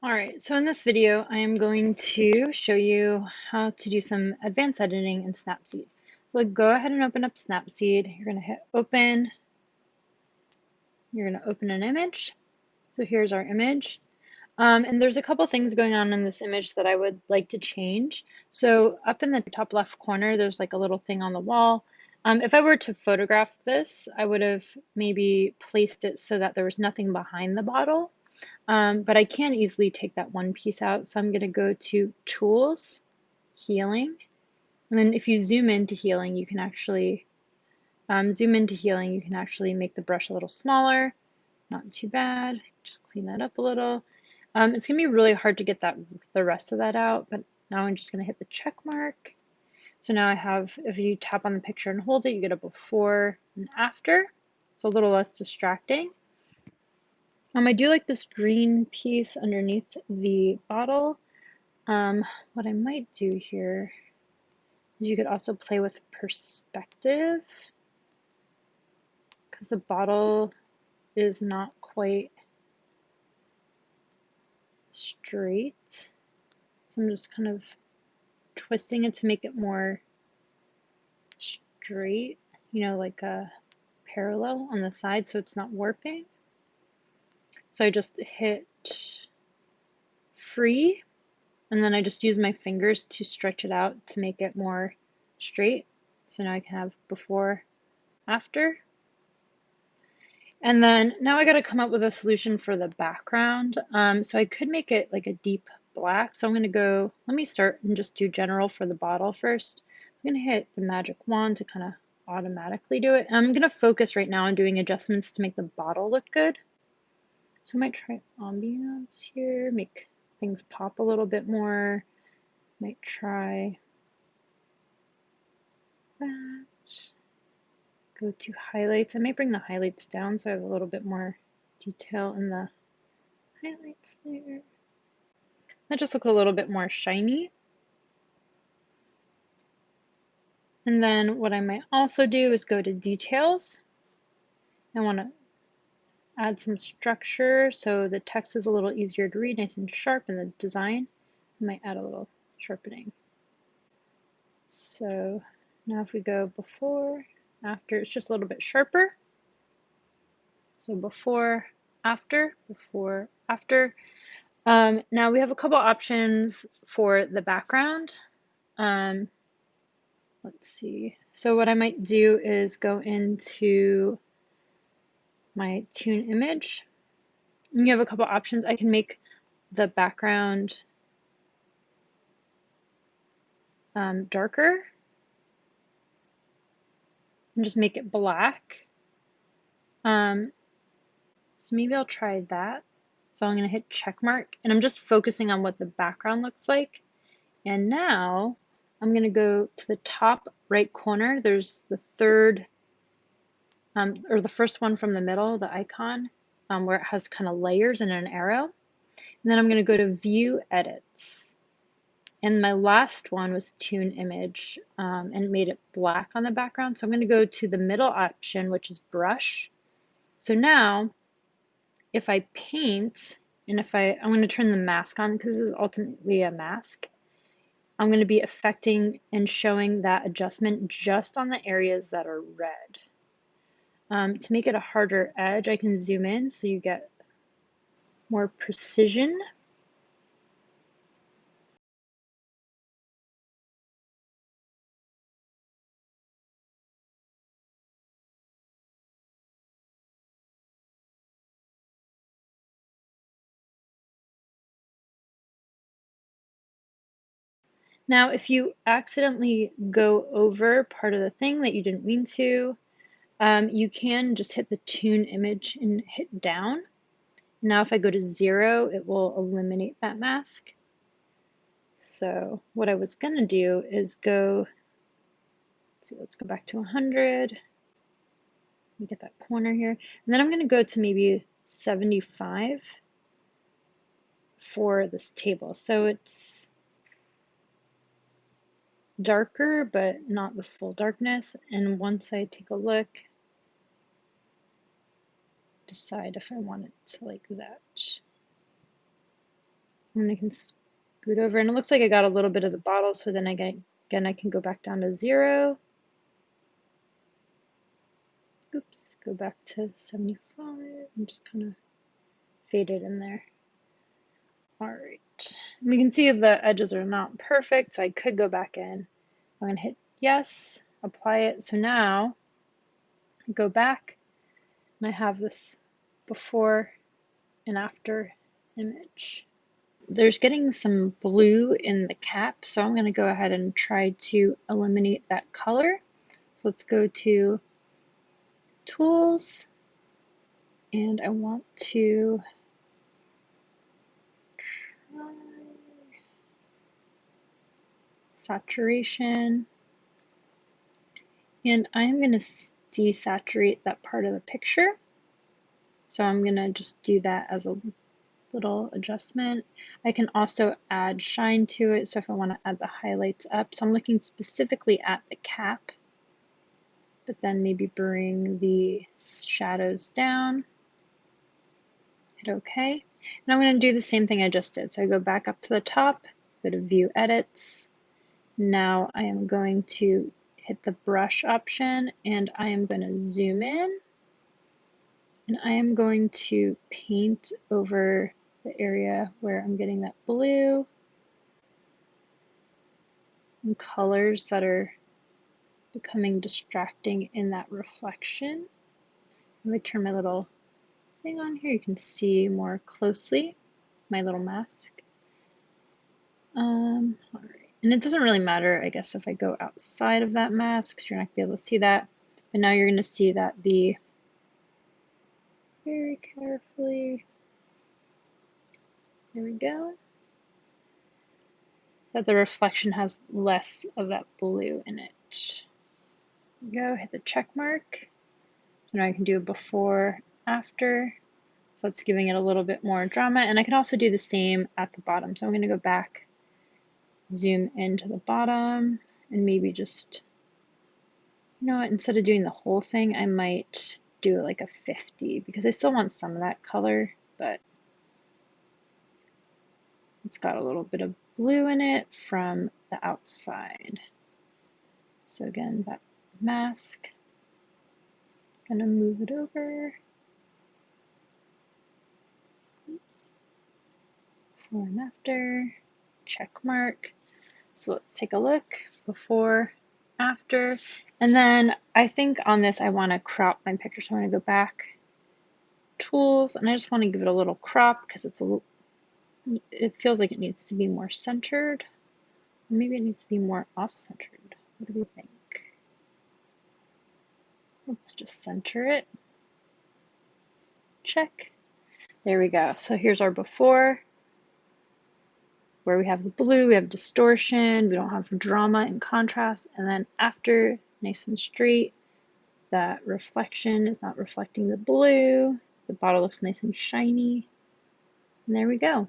All right, so in this video, I am going to show you how to do some advanced editing in Snapseed. So go ahead and open up Snapseed. You're going to hit open. You're going to open an image. So here's our image. And there's a couple things going on in this image that I would like to change. So up in the top left corner, there's like a little thing on the wall. If I were to photograph this, I would have maybe placed it so that there was nothing behind the bottle. But I can easily take that one piece out. So I'm going to go to Tools, Healing. And then if you zoom into healing, you can actually make the brush a little smaller. Not too bad. Just clean that up a little. It's going to be really hard to get the rest of that out, but now I'm just going to hit the check mark. So now I have, if you tap on the picture and hold it, you get a before and after. It's a little less distracting. I do like this green piece underneath the bottle. What I might do here is you could also play with perspective because the bottle is not quite straight. So I'm just kind of twisting it to make it more straight, like a parallel on the side so it's not warping. So I just hit free and then I just use my fingers to stretch it out to make it more straight. So now I can have before, after. And then now I got to come up with a solution for the background. So I could make it like a deep black. So I'm going to go, let me start and just do general for the bottle first. I'm going to hit the magic wand to kind of automatically do it. And I'm going to focus right now on doing adjustments to make the bottle look good. So I might try ambiance here, make things pop a little bit more. Might try that. Go to highlights. I might bring the highlights down so I have a little bit more detail in the highlights there. That just looks a little bit more shiny. And then what I might also do is go to details. I want to add some structure so the text is a little easier to read, nice and sharp in the design. I might add a little sharpening. So now if we go before, after, it's just a little bit sharper. So before, after, before, after. Now we have a couple options for the background. Let's see. So what I might do is go into my tune image. And you have a couple options. I can make the background darker and just make it black. So maybe I'll try that. So I'm going to hit check mark and I'm just focusing on what the background looks like. And now I'm going to go to the top right corner. There's the third or the first one from the middle, the icon, where it has kind of layers and an arrow. And then I'm going to go to view edits. And my last one was tune image and made it black on the background. So I'm going to go to the middle option, which is brush. So now if I paint and I'm going to turn the mask on because this is ultimately a mask. I'm going to be affecting and showing that adjustment just on the areas that are red. To make it a harder edge, I can zoom in so you get more precision. Now, if you accidentally go over part of the thing that you didn't mean to, you can just hit the tune image and hit down. Now, if I go to 0, it will eliminate that mask. So what I was going to do is let's go back to 100. Let me get that corner here. And then I'm going to go to maybe 75 for this table. So it's darker, but not the full darkness. And once I take a look, decide if I want it to like that. And I can scoot over, and it looks like I got a little bit of the bottle, so then again I can go back down to 0. Oops, go back to 75 and just kind of fade it in there. All right, we can see the edges are not perfect, so I could go back in. I'm gonna hit yes, apply it. So now I go back and I have this before and after image. There's getting some blue in the cap, so I'm gonna go ahead and try to eliminate that color. So let's go to Tools, and I want to try Saturation, and I'm going to desaturate that part of the picture. So I'm going to just do that as a little adjustment. I can also add shine to it, so if I want to add the highlights up. So I'm looking specifically at the cap, but then maybe bring the shadows down. Hit OK. And I'm going to do the same thing I just did. So I go back up to the top, go to View Edits. Now I am going to hit the brush option, and I am going to zoom in, and I am going to paint over the area where I'm getting that blue and colors that are becoming distracting in that reflection. Let me turn my little thing on here. You can see more closely my little mask. All right. And it doesn't really matter, I guess, if I go outside of that mask, because you're not going to be able to see that. But now you're going to see that very carefully, there we go, that the reflection has less of that blue in it. Go hit the check mark. So now I can do a before, after. So that's giving it a little bit more drama. And I can also do the same at the bottom. So I'm going to go back, zoom into the bottom, and maybe just, you know what, instead of doing the whole thing, I might do like a 50, because I still want some of that color, but it's got a little bit of blue in it from the outside. So again, that mask, gonna move it over. Oops. Before and after, check mark. So let's take a look, before, after. And then I think on this I want to crop my picture, so I'm going to go back, Tools, and I just want to give it a little crop because it's a little, it feels like it needs to be more centered. Maybe it needs to be more off-centered. What do we think? Let's just center it. Check. There we go. So here's our before, where we have the blue, we have distortion, we don't have drama and contrast, and then after, nice and straight. That reflection is not reflecting the blue. The bottle looks nice and shiny. And there we go.